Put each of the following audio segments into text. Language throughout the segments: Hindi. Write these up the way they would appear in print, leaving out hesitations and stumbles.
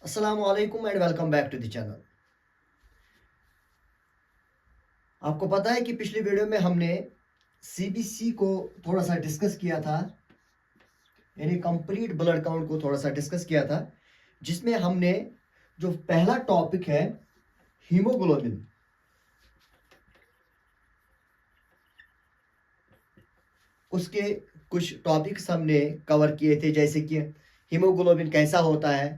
अस्सलाम वालेकुम and welcome back to the channel. आपको पता है कि पिछली वीडियो में हमने सीबीसी को थोड़ा सा डिस्कस किया था, यानी कंप्लीट ब्लड काउंट को थोड़ा सा डिस्कस किया था, जिसमें हमने जो पहला टॉपिक है हीमोग्लोबिन, उसके कुछ टॉपिक्स हमने कवर किए थे, जैसे कि हीमोग्लोबिन कैसा होता है,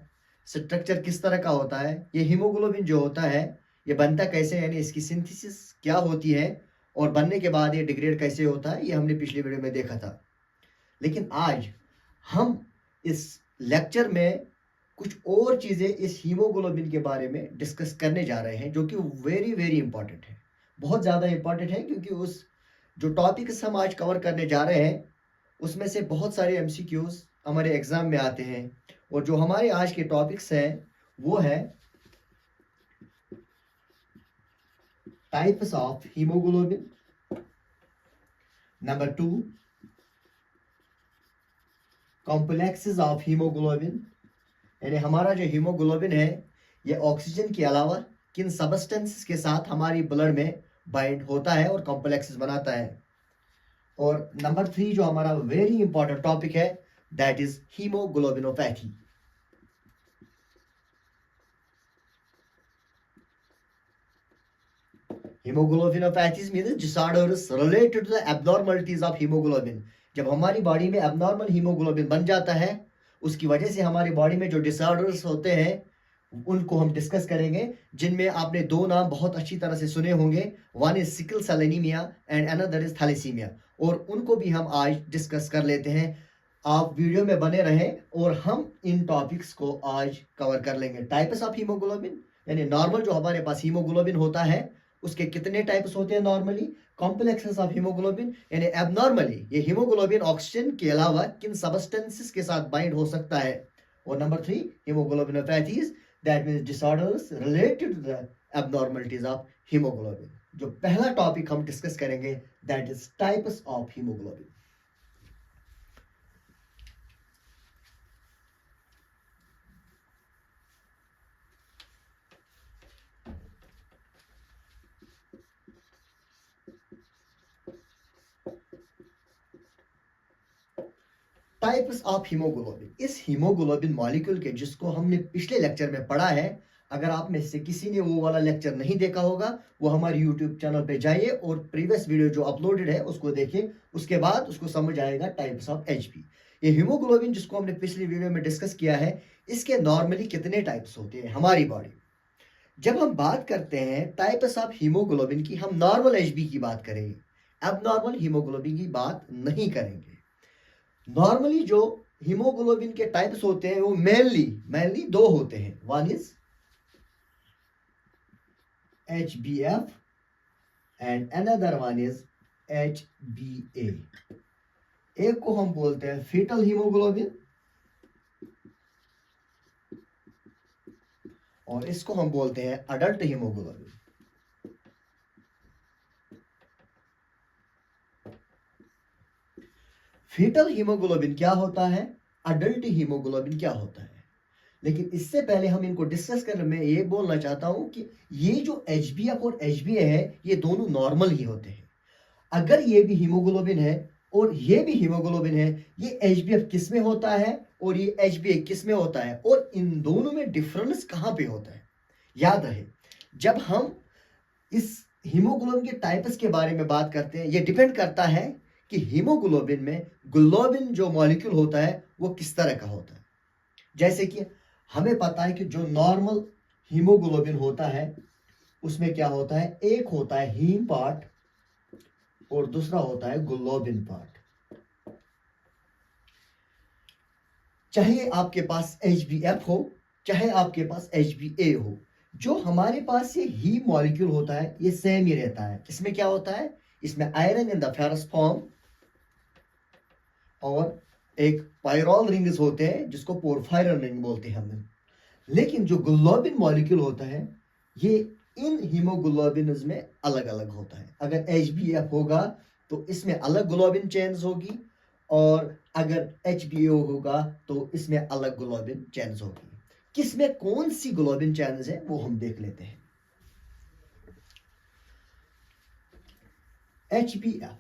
स्ट्रक्चर किस तरह का होता है, ये हीमोग्लोबिन जो होता है ये बनता कैसे, यानी इसकी सिंथेसिस क्या होती है और बनने के बाद ये डिग्रेड कैसे होता है, ये हमने पिछली वीडियो में देखा था। लेकिन आज हम इस लेक्चर में कुछ और चीज़ें इस हीमोग्लोबिन के बारे में डिस्कस करने जा रहे हैं, जो कि वेरी वेरी इंपॉर्टेंट है, बहुत ज़्यादा इंपॉर्टेंट है, क्योंकि उस जो टॉपिक्स हम आज कवर करने जा रहे हैं उसमें से बहुत सारे एमसीक्यूज हमारे एग्जाम में आते हैं। और जो हमारे आज के टॉपिक्स हैं वो है types of haemoglobin, number 2 complexes of haemoglobin, यानी हमारा जो हीमोग्लोबिन है ये ऑक्सीजन के अलावा किन सबस्टेंसेस के साथ हमारी ब्लड में बाइंड होता है और कॉम्प्लेक्सेस बनाता है। और नंबर 3 जो हमारा वेरी इंपॉर्टेंट टॉपिक है that is haemoglobinopathy. Hemoglobinopathies means disorders related to the abnormalities of hemoglobin। जब हमारी बॉडी में abnormal hemoglobin बन जाता है, उसकी वजह से हमारी बॉडी में जो disorders होते हैं उनको हम डिस्कस करेंगे, जिनमें आपने दो नाम बहुत अच्छी तरह से सुने होंगे, one is sickle cell anaemia and another is thalassaemia, और उनको भी हम आज डिस्कस कर लेते हैं। आप वीडियो में बने रहें और हम इन टॉपिक्स को आज कवर कर लेंगे। टाइप्स ऑफ हीमोग्लोबिन, यानी नॉर्मल जो हमारे पास हीमोग्लोबिन होता है उसके कितने टाइप्स होते हैं नॉर्मली, कॉम्प्लेक्सेस ऑफ हीमोग्लोबिन, यानी एबनॉर्मली ये हीमोग्लोबिन ऑक्सीजन के अलावा किन सबस्टेंसेस के साथ बाइंड हो सकता है, और number 3 haemoglobinopathies, that means disorders related to the abnormalities of haemoglobin. जो पहला टॉपिक हम डिस्कस करेंगे that is types of haemoglobin. Types of haemoglobin, इस हीमोग्लोबिन मॉलिक्यूल के जिसको हमने पिछले लेक्चर में पढ़ा है, अगर आप में से किसी ने वो वाला लेक्चर नहीं देखा होगा वो हमारे यूट्यूब चैनल पे जाइए और प्रीवियस वीडियो जो अपलोडेड है उसको देखिए, उसके बाद उसको समझ आएगा टाइप्स ऑफ एचपी। ये हीमोग्लोबिन जिसको हमने पिछली वीडियो में डिस्कस किया है, इसके नॉर्मली कितने टाइप्स होते हैं हमारी बॉडी। जब हम बात करते हैं टाइप्स ऑफ हीमोग्लोबिन की, हम नॉर्मल एचबी की बात करेंगे, अब नॉर्मल हीमोग्लोबिन की बात नहीं करेंगे। नॉर्मली जो हीमोग्लोबिन के टाइप्स होते हैं वो मेनली दो होते हैं, one is HbF and another one is HbA। एक को हम बोलते हैं फीटल हीमोग्लोबिन और इसको हम बोलते हैं अडल्ट हीमोग्लोबिन। फीटल हीमोग्लोबिन क्या होता है, अडल्ट हीमोग्लोबिन क्या होता है, लेकिन इससे पहले हम इनको डिस्कस करने में ये बोलना चाहता हूं कि ये जो HbF और HbA है ये दोनों नॉर्मल ही होते हैं। अगर ये भी हीमोग्लोबिन है और ये भी हीमोग्लोबिन है, ये HbF किस में होता है और ये HbA किस में होता है, और इन दोनों में डिफरेंस कहां पे होता है। याद रहे, जब हम इस हीमोग्लोबिन के टाइप्स के बारे में बात करते हैं, ये डिपेंड करता है कि हीमोग्लोबिन में ग्लोबिन जो मॉलिक्यूल होता है वो किस तरह का होता है। जैसे कि हमें पता है कि जो नॉर्मल हीमोग्लोबिन होता है उसमें क्या होता है, एक होता है हीम पार्ट और दूसरा होता है ग्लोबिन पार्ट। चाहे आपके पास HbF हो चाहे आपके पास HbA हो, जो हमारे पास ये हीम मॉलिक्यूल होता है ये सेम ही रहता है। इसमें क्या होता है, इसमें iron in the ferrous form और एक पायरोल रिंग्स होते हैं जिसको पोरफायरन रिंग बोलते हैं हम। लेकिन जो ग्लोबिन मॉलिक्यूल होता है ये इन हीमोग्लोबिन्स में अलग अलग होता है। अगर HbF होगा तो इसमें अलग ग्लोबिन चेन्स होगी, और अगर HbA होगा तो इसमें अलग ग्लोबिन चेन्स होगी। किसमें कौन सी ग्लोबिन चैनल्स है वो हम देख लेते हैं। HbF,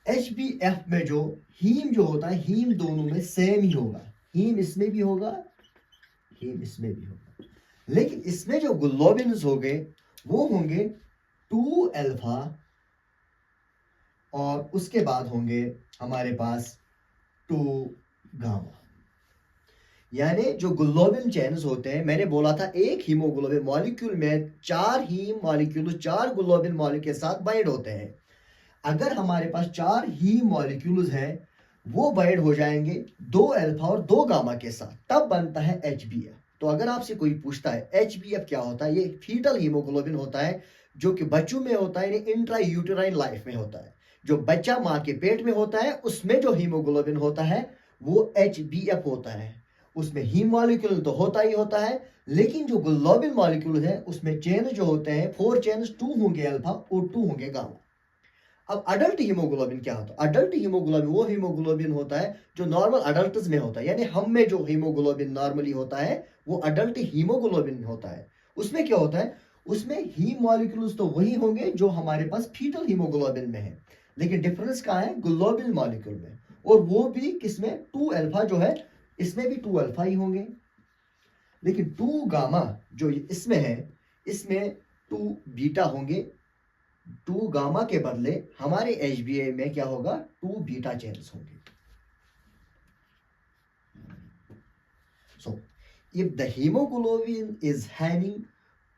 HbF में जो हीम जो होता है, हीम दोनों में सेम ही होगा, हीम इसमें भी होगा, हीम इसमें भी होगा, लेकिन इसमें जो ग्लोबिन्स होंगे वो होंगे 2 अल्फा और उसके बाद होंगे हमारे पास 2 गामा। यानी जो ग्लोबिन चेन्स होते हैं, मैंने बोला था एक हीमोग्लोबिन मॉलिक्यूल में 4 हीम मॉलिक्यूल 4 ग्लोबिन मॉलिक्यूल के साथ बाइंड होते हैं। अगर हमारे पास 4 हीम मॉलिक्यूल्स हैं वो बाइंड हो जाएंगे 2 अल्फा और 2 गामा के साथ, तब बनता है HbF। तो अगर आपसे कोई पूछता है HbF क्या होता है, ये फीटल हीमोग्लोबिन होता है जो कि बच्चों में होता है, इंट्रा यूटेराइन लाइफ में होता है। जो बच्चा माँ के पेट में होता है उसमें जो हीमोग्लोबिन होता है वो HbF होता है। उसमें हीम मॉलिक्यूल तो होता ही होता है, लेकिन जो ग्लोबिन मॉलिक्यूल है उसमें चेन जो होते हैं 4 चेन्स, 2 होंगे अल्फा और 2 होंगे गामा। अब अडल्ट हीमोग्लोबिन क्या होता है? अडल्ट हीमोग्लोबिन वो हीमोग्लोबिन होता है जो नॉर्मल अडल्ट्स में होता है, यानी हम में जो हीमोग्लोबिन नॉर्मली होता है वो अडल्ट हीमोग्लोबिन होता है। उसमें क्या होता है, उसमें हीम मॉलिक्यूल्स तो वही होंगे जो हमारे पास फीटल हीमोग्लोबिन में है, लेकिन डिफरेंस कहाँ है, ग्लोबिन मॉलिक्यूल में। और वो भी किसमें, 2 अल्फा जो है इसमें भी 2 अल्फा ही होंगे, लेकिन 2 गामा जो इसमें है इसमें 2 बीटा होंगे। 2 गामा के बदले हमारे HbA में क्या होगा, 2 बीटा चेन्स होंगे। So if the hemoglobin is having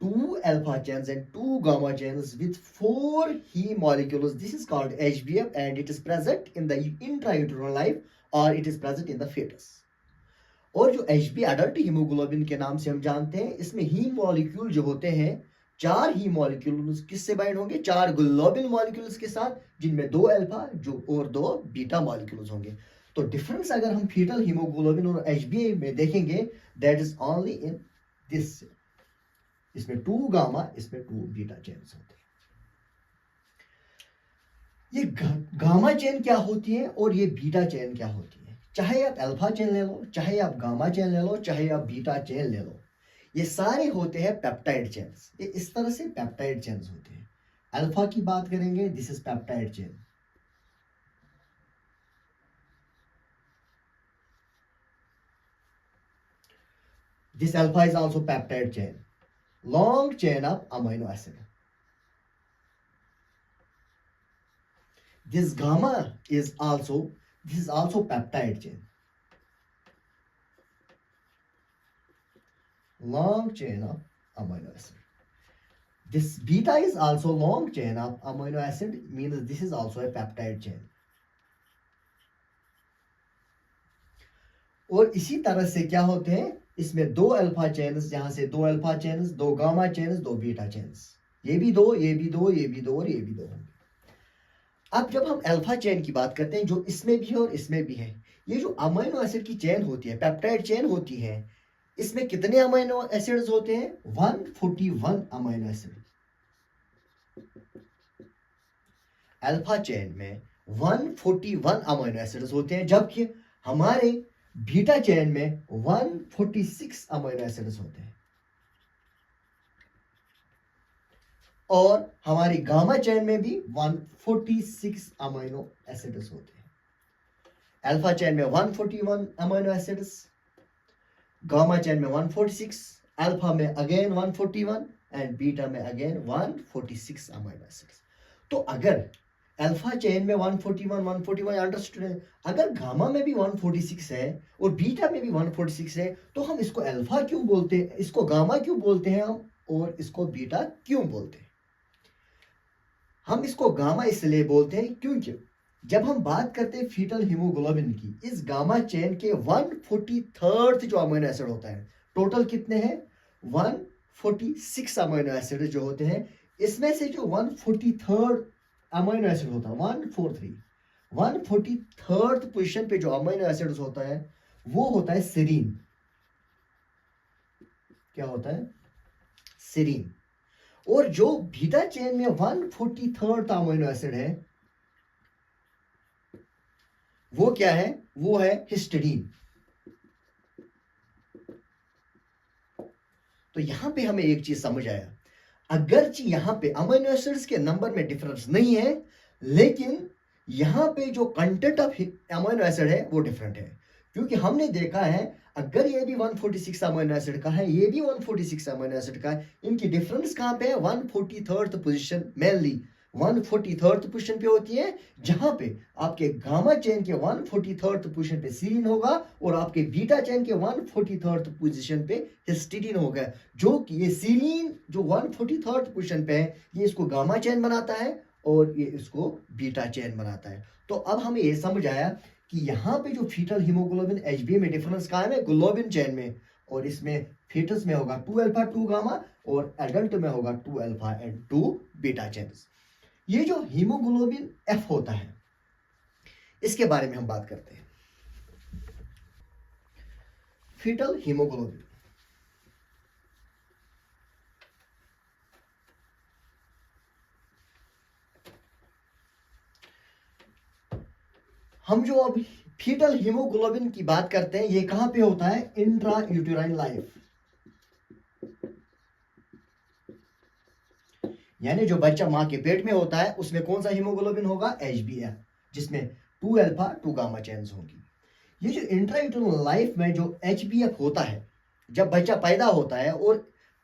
2 alpha chains and 2 gamma chains with 4 heme molecules, this is called HbF and it is present in the intrauterine life or it is present in the fetus. और जो HB अडल्ट हीमोग्लोबिन के नाम से हम जानते हैं, इसमें हीम मॉलिक्यूल जो होते हैं 4 हीम मॉलिक्यूल्स किससे बाइंड होंगे, 4 ग्लोबिन मॉलिक्यूल्स के साथ, जिनमें 2 अल्फा जो और 2 बीटा मॉलिक्यूल्स होंगे। तो डिफरेंस अगर हम फीटल हीमोग्लोबिन और HbA में देखेंगे, that is only in this, इसमें 2 गामा इसमें 2 बीटा चेन्स होते हैं। ये गामा चेन क्या होती है और ये बीटा चेन क्या होती है? चाहे आप अल्फा चेन ले लो, चाहे आप गामा चेन ले लो, चाहे आप बीटा चेन ले लो, ये सारे होते हैं पेप्टाइड चेन्स। ये इस तरह से पेप्टाइड चेन्स होते हैं। अल्फा की बात करेंगे, this is peptide chain. This alpha is also peptide chain, long chain of amino acid. This gamma is also, this is also peptide chain, long chain of amino acid. This beta is also long chain of amino acid, means this is also a peptide chain. और इसी तरह से क्या होते हैं, इसमें 2 अल्फा चेन्स, यहां से 2 alpha chains, 2 gamma chains, 2 beta chains, ये भी 2, ये भी 2, ये भी 2 और ये भी 2 होंगे। अब जब हम अल्फा चेन की बात करते हैं, जो इसमें भी है और इसमें भी है, ये जो अमीनो एसिड की चेन होती है, पेप्टाइड चेन होती है, इसमें कितने अमीनो एसिड्स होते हैं, 141 अमीनो एसिड। अल्फा चेन में 141 अमीनो एसिड्स होते हैं, जबकि हमारे बीटा चेन में 146 अमीनो एसिड्स होते हैं। और हमारी गामा चेन में भी 146 अमीनो एसिड्स होते हैं। अल्फा चेन में 141 अमीनो एसिड्स, गामा चेन में 146, अल्फा में अगेन 141 एंड बीटा में अगेन 146 अमीनो एसिड्स। तो अगर अल्फा चेन में 141 अंडरस्टूड है, अगर गामा में भी 146 है और बीटा में भी 146 है, तो हम इसको अल्फा क्यों बोलते हैं, इसको गामा क्यों बोलते हैं हम, और इसको बीटा क्यों बोलते हैं? हम इसको गामा इसलिए बोलते हैं क्योंकि जब हम बात करते हैं फीटल हीमोग्लोबिन की, इस गामा चेन के 143 जो अमीनो एसिड होता है, टोटल कितने हैं, 146 अमीनो एसिड जो होते हैं, इसमें से जो 143 अमीनो एसिड होता है, 143 पोजीशन पे जो अमीनो एसिड होता है वो होता है सेरीन। क्या होता है, सेरीन। और जो बीटा चेन में 143 अमीनो एसिड है वो क्या है? वो है हिस्टिडीन। तो यहां पे हमें एक चीज समझ आया, अगरचे यहां पे अमीनो एसिड्स के नंबर में डिफरेंस नहीं है, लेकिन यहां पे जो कंटेंट ऑफ अमीनो एसिड है वो डिफरेंट है। क्योंकि हमने देखा है अगर ये भी 146 अमीनो एसिड का है, ये भी 146 अमीनो एसिड का है, इनकी डिफरेंस कहां पे है? 143rd position, mainly 143rd position पे होती है, जहां पे आपके गामा चेन के 143rd पोजीशन पे सीरीन होगा और आपके बीटा चेन के 143rd पोजीशन पे हिस्टिडीन होगा। जो कि ये सीरीन जो 143rd पोजीशन पे है, ये इसको गामा चेन बनाता है और ये इसको बीटा चेन बनाता है। तो अब हमें ये समझ आया कि यहाँ पे जो फीटल हीमोग्लोबिन एचबीए में डिफरेंस कहाँ है? ग्लोबिन चेन में। और इसमें फीटस में होगा 2 अल्फा 2 गामा और एडल्ट में होगा 2 अल्फा एंड 2 बीटा चेन्स। ये जो हीमोग्लोबिन एफ होता है, इसके बारे में हम बात करते हैं। फीटल हीमोग्लोबिन, हम जो अब फीटल हीमोग्लोबिन की बात करते हैं, ये कहां पे होता है? इंट्रा यूटेराइन लाइफ, यानी जो बच्चा मां के पेट में होता है उसमें कौन सा हीमोग्लोबिन होगा? एचबीएफ, जिसमें 2 अल्फा 2 गामा चेन्स होंगी। ये जो इंट्रा यूटेराइन लाइफ में जो एचबीएफ होता है, जब बच्चा पैदा होता है और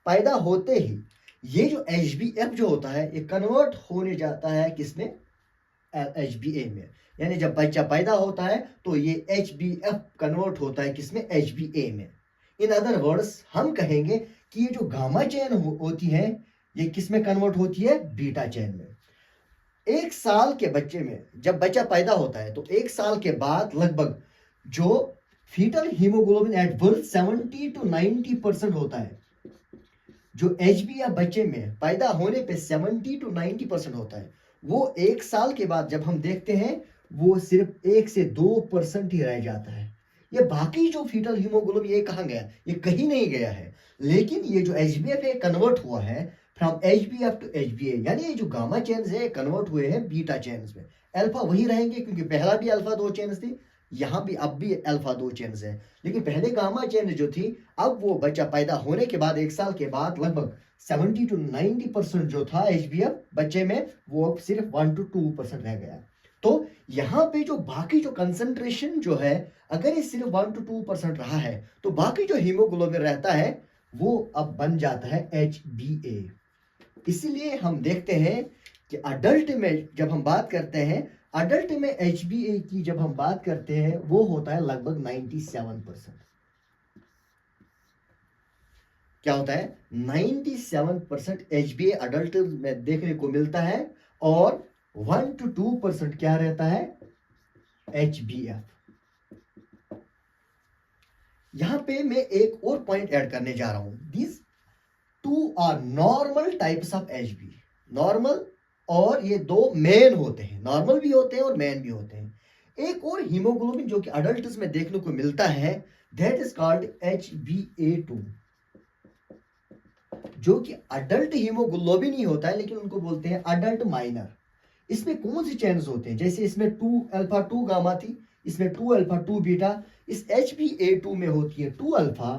पैदा होते ही ये जो एचबीएफ जो होता है, ये कन्वर्ट होने जाता है किसमें? एचबीए में। यानी जब बच्चा पैदा होता है तो ये एचबीएफ कन्वर्ट होता है किसमें? एचबीए में। इन अदर वर्ड्स हम कहेंगे कि ये जो गामा चेन होती है, ये किसमें कन्वर्ट होती है? बीटा चेन में। 1 साल के बच्चे में जब बच्चा पैदा होता है तो 1 साल के बाद लगभग जो foetal haemoglobin at birth 70 to 90% होता है। जो एचबीएफ बच्चे में पैदा होने पे 70 to 90% होता है, वो 1 साल के बाद जब हम देखते हैं वो सिर्फ 1 से 2% ही रह जाता है। ये बाकी जो फीटल हीमोग्लोबिन ये कहाँ गया? ये कहीं नहीं गया है। लेकिन ये जो एचबीएफ है कन्वर्ट हुआ है फ्रॉम एचबीएफ टू एचबीए, यानी ये जो गामा चेन्स है कन्वर्ट हुए हैं बीटा चेन्स में। अल्फा वही रहेंगे क्योंकि पहला भी अल्फा 2 चेन्स थी, यहाँ भी अब भी अल्फा 2 चेन्स है। लेकिन पहले गामा चेन जो थी, अब वो बच्चा पैदा होने के बाद 1 साल के बाद लगभग 70 to 90% जो था एचबीएफ बच्चे में, वो अब सिर्फ 1 to 2% रह गया। तो यहाँ पे जो बाकी जो कंसंट्रेशन जो है, अगर ये सिर्फ 1 to 2% रहा है, तो बाकी जो हीमोग्लोबिन रहता है वो अब बन जाता है एचबीए। इसीलिए हम देखते हैं कि अडल्ट में जब हम बात करते हैं, अडल्ट में एचबीए की जब हम बात करते हैं, वो होता है लगभग 97%। क्या होता है? 97% एचबीए अडल्ट में देखने को मिलता है और 1 to 2% क्या रहता है? एचबीएफ। यहां पे मैं एक और पॉइंट ऐड करने जा रहा हूं। This 2 are normal types of Hb. Normal और ये 2 मेन होते हैं, नॉर्मल भी होते हैं और मेन भी होते हैं। एक और हीमोग्लोबिन जो कि अडल्ट्स में देखने को मिलता है, दैट इज कॉल्ड HbA2, जो कि अडल्ट हीमोग्लोबिन ही होता है, लेकिन उनको बोलते हैं अडल्ट माइनर। इसमें कौन सी चेन्स होते हैं? जैसे इसमें 2 अल्फा 2 गामा थी, इसमें 2 अल्फा 2 बीटा। इस HbA2 में होती है 2 अल्फा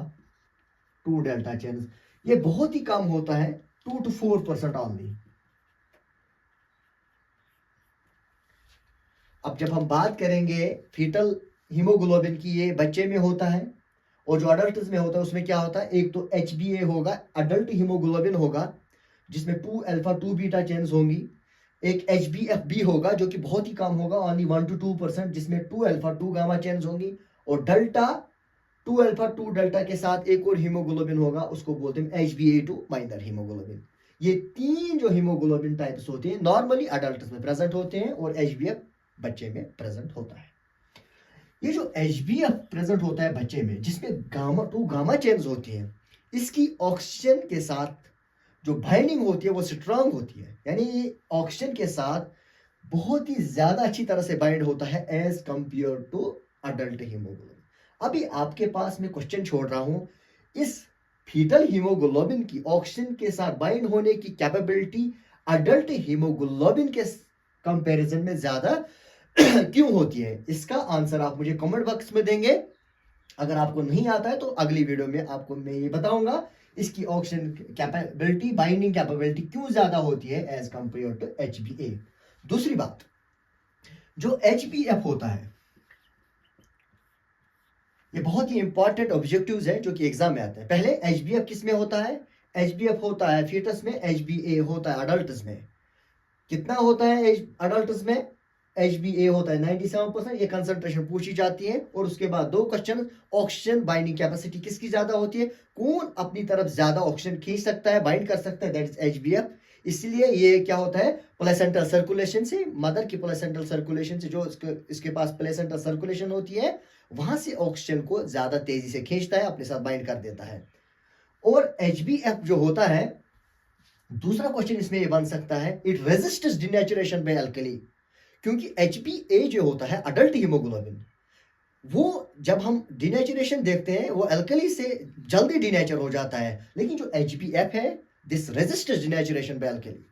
2 डेल्टा चेन्स। ये बहुत ही कम होता है, 2 to 4% ऑनली। अब जब हम बात करेंगे फीटल हीमोग्लोबिन की, ये बच्चे में होता है और जो अडल्ट में होता है उसमें क्या होता है? एक तो HbA होगा, अडल्ट हीमोग्लोबिन होगा जिसमें 2 अल्फा 2 बीटा चेन्स होंगी। एक HbFB होगा जो कि बहुत ही कम होगा, ओनली 1 to 2%, जिसमें 2 अल्फा 2 गामा चेन्स होंगी। और डेल्टा 2 अल्फा 2 डेल्टा के साथ एक और हीमोग्लोबिन होगा, उसको बोलते हैं HbA2 माइनर हीमोग्लोबिन। ये 3 जो हीमोग्लोबिन टाइप्स होते हैं नॉर्मली अडल्ट में प्रेजेंट होते हैं और HbF बच्चे में प्रेजेंट होता है। ये जो HbF प्रेजेंट होता है बच्चे में, जिसमें गामा 2 गामा चेन्स होती हैं, इसकी ऑक्सीजन के साथ जो बाइंडिंग होती है वो स्ट्रांग होती है, यानी ये ऑक्सीजन के साथ बहुत ही ज्यादा अच्छी तरह से बाइंड होता है as compare to adult haemoglobin. अभी आपके पास मैं क्वेश्चन छोड़ रहा हूं, इस फीटल हीमोग्लोबिन की ऑक्सीजन के साथ बाइंड होने की कैपेबिलिटी अडल्ट हीमोग्लोबिन के कंपैरिजन में ज्यादा क्यों होती है, इसका आंसर आप मुझे कमेंट बॉक्स में देंगे। अगर आपको नहीं आता है तो अगली वीडियो में आपको मैं ये बताऊंगा इसकी ऑक्सीजन कैपेबिलिटी, बाइंडिंग कैपेबिलिटी क्यों ज्यादा होती है एज कंपेयर टू HbA। दूसरी बात, जो HbF होता है, ये बहुत ही इंपॉर्टेंट ऑब्जेक्टिव्स है जो कि एग्जाम में आते हैं। पहले HbF किस में होता है? HbF होता है फीटस में, HbA होता है अडल्ट्स में। कितना होता है अडल्ट्स में? HbA होता है 97%। ये कंसंट्रेशन पूछी जाती है। और उसके बाद दो क्वेश्चन, ऑक्सीजन बाइंडिंग कैपेसिटी किसकी ज्यादा होती है, कौन अपनी तरफ ज्यादा ऑक्सीजन खींच सकता है, बाइंड कर सकता है, दैट इज HbF। इसलिए ये क्या होता है, प्लेसेंटल सर्कुलेशन से, मदर की प्लेसेंटल सर्कुलेशन से, जो इसके पास प्लेसेंटल सर्कुलेशन होती है, वहां से ऑक्सीजन को ज्यादा तेजी से खींचता है, अपने साथ बाइंड कर देता है। और HbF जो होता है, दूसरा क्वेश्चन इसमें ये बन सकता है, it resists denaturation by alkali. क्योंकि HbA जो होता है अडल्ट हीमोग्लोबिन, वो जब हम डिनेचुरेशन देखते हैं वो अल्कली से जल्दी डिनेचर हो जाता है। लेकिन जो HbF है, this resists denaturation by alkali,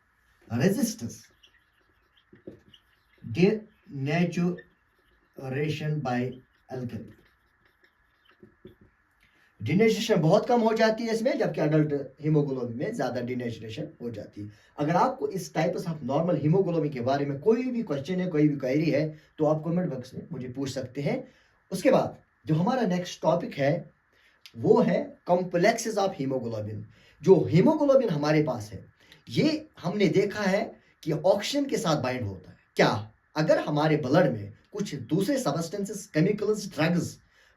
resists denaturation by alkali. Denaturation बहुत कम हो जाती है इसमें, जबकि अडल्ट हीमोग्लोबिन में ज्यादा डिनेचुरेशन हो जाती है। अगर आपको इस टाइप्स ऑफ नॉर्मल हीमोग्लोबिन के बारे में कोई भी क्वेश्चन है, कोई भी क्वेरी है, तो आप कमेंट बॉक्स में मुझे पूछ सकते हैं। उसके बाद जो हमारा नेक्स्ट टॉपिक है वो है कॉम्प्लेक्सेस ऑफ हीमोग्लोबिन। जो हीमोग्लोबिन हमारे पास है, ये हमने देखा है कि ऑक्सीजन के साथ बाइंड होता है। क्या अगर हमारे ब्लड में कुछ दूसरे सब्सटेंसेस, केमिकल्स, ड्रग्स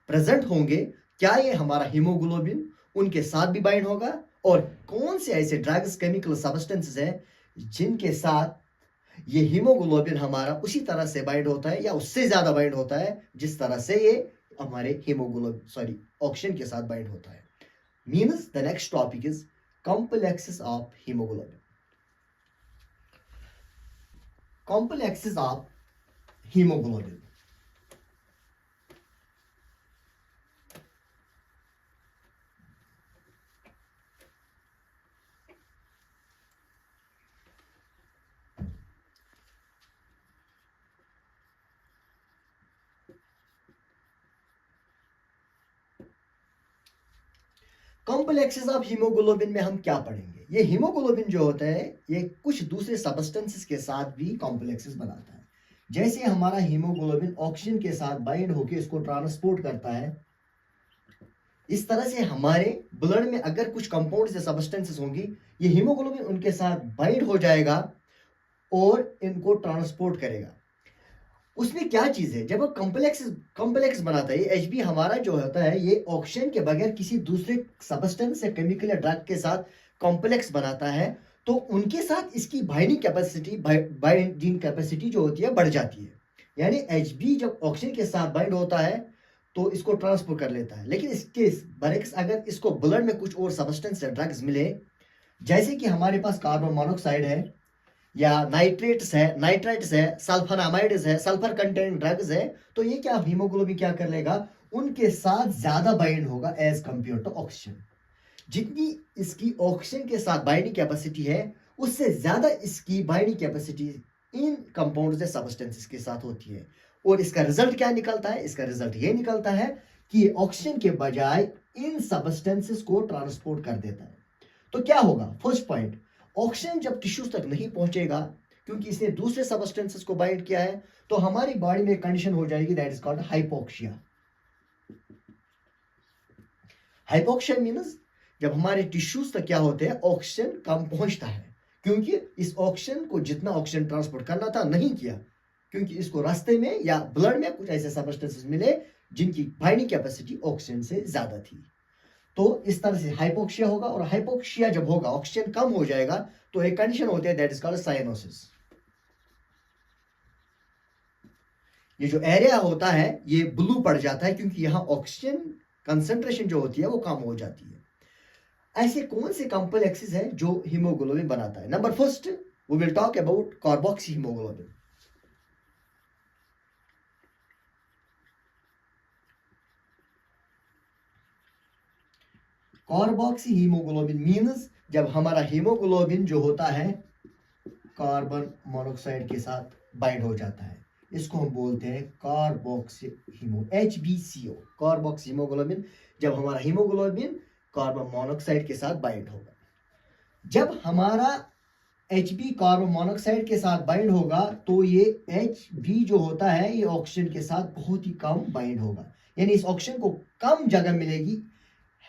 प्रेजेंट होंगे, क्या ये हमारा हीमोग्लोबिन उनके साथ भी बाइंड होगा? और कौन से ऐसे ड्रग्स, केमिकल, सब्सटेंसेस हैं जिनके साथ ये हीमोग्लोबिन हमारा उसी तरह से बाइंड होता है या उससे ज्यादा बाइंड होता है जिस तरह से ये हमारे ऑक्सीजन के साथ बाइंड होता है। Means the next topic is complexes of haemoglobin. Complexes of haemoglobin. Complexes of haemoglobin में हम क्या पढ़ेंगे? ये हीमोग्लोबिन जो होता है, ये कुछ दूसरे सब्सटेंसेस के साथ भी कॉम्प्लेक्सेस बनाता है। जैसे हमारा हीमोग्लोबिन ऑक्सीजन के साथ बाइंड होकर इसको ट्रांसपोर्ट करता है, इस तरह से हमारे ब्लड में अगर कुछ कंपाउंड्स या सब्सटेंसेस होंगी, ये हीमोग्लोबिन उनके साथ बाइंड हो जाएगा और इनको ट्रांसपोर्ट करेगा। उसमें क्या चीज है, जब वो कॉम्प्लेक्स बनाता है, ये HB हमारा जो होता है, ये ऑक्सीजन के बगैर किसी दूसरे सब्सटेंस या केमिकल या ड्रग के साथ कॉम्प्लेक्स बनाता है, तो उनके साथ इसकी बाइंडिंग कैपेसिटी जो होती है बढ़ जाती है। यानी HB जब ऑक्सीजन के साथ बाइंड होता है तो इसको ट्रांसफर कर लेता है। लेकिन इसके बरक्स अगर इसको ब्लड में कुछ और सब्सटेंस या ड्रग्स मिले, जैसे कि हमारे पास कार्बन मोनोक्साइड है, या नाइट्रेट्स है, सल्फोनामाइड्स है, सल्फर कंटेंट ड्रग्स है, तो ये क्या हीमोग्लोबिन क्या कर लेगा, उनके साथ ज्यादा बाइंड होगा एज कंपेयर टू ऑक्सीजन। जितनी इसकी ऑक्सीजन के साथ बाइंडिंग कैपेसिटी है, उससे ज्यादा इसकी बाइंडिंग कैपेसिटी इन कंपाउंड्स या सब्सटेंसेस के साथ होती है। और इसका रिजल्ट क्या निकलता है? इसका रिजल्ट ये निकलता है कि ऑक्सीजन के बजाय इन सब्सटेंसेस को ट्रांसपोर्ट कर देता है। तो क्या होगा? फर्स्ट पॉइंट, ऑक्सीजन जब टिश्यूज तक नहीं पहुंचेगा, क्योंकि इसने दूसरे सब्सटेंसेस को बाइंड किया है, तो हमारी बॉडी में कंडीशन हो जाएगी, that is called hypoxia. Hypoxia means जब हमारे टिश्यूज तक क्या होते हैं, ऑक्सीजन कम पहुंचता है, क्योंकि इस ऑक्सीजन को जितना ऑक्सीजन ट्रांसपोर्ट करना था नहीं किया, क्योंकि इसको रास्ते में या ब्लड में कुछ ऐसे सब्सटेंसेस मिले जिनकी बाइंडिंग कैपेसिटी ऑक्सीजन से ज्यादा थी। तो इस तरह से हाइपोक्सिया होगा। और हाइपोक्सिया जब होगा, ऑक्सीजन कम हो जाएगा, तो एक कंडीशन होती है, दैट इज कॉल्ड साइनोसिस। ये जो एरिया होता है ये ब्लू पड़ जाता है, क्योंकि यहां ऑक्सीजन कंसंट्रेशन जो होती है वो कम हो जाती है। ऐसे कौन से कॉम्प्लेक्सेस है जो हीमोग्लोबिन बनाता है? Number first, we will talk about carboxy haemoglobin. Carboxy haemoglobin means जब हमारा हीमोग्लोबिन जो होता है कार्बन मोनोक्साइड के साथ बाइंड हो जाता है, इसको हम बोलते हैं कार्बोक्सी HbCO, कार्बोक्सी हीमोग्लोबिन। जब हमारा हीमोग्लोबिन कार्बन मोनोऑक्साइड के साथ बाइंड होगा, जब हमारा Hb कार्बन मोनोऑक्साइड के साथ बाइंड होगा तो ये Hb जो होता है ये ऑक्सीजन के साथ बहुत ही कम बाइंड होगा, यानी इस ऑक्सीजन को कम जगह मिलेगी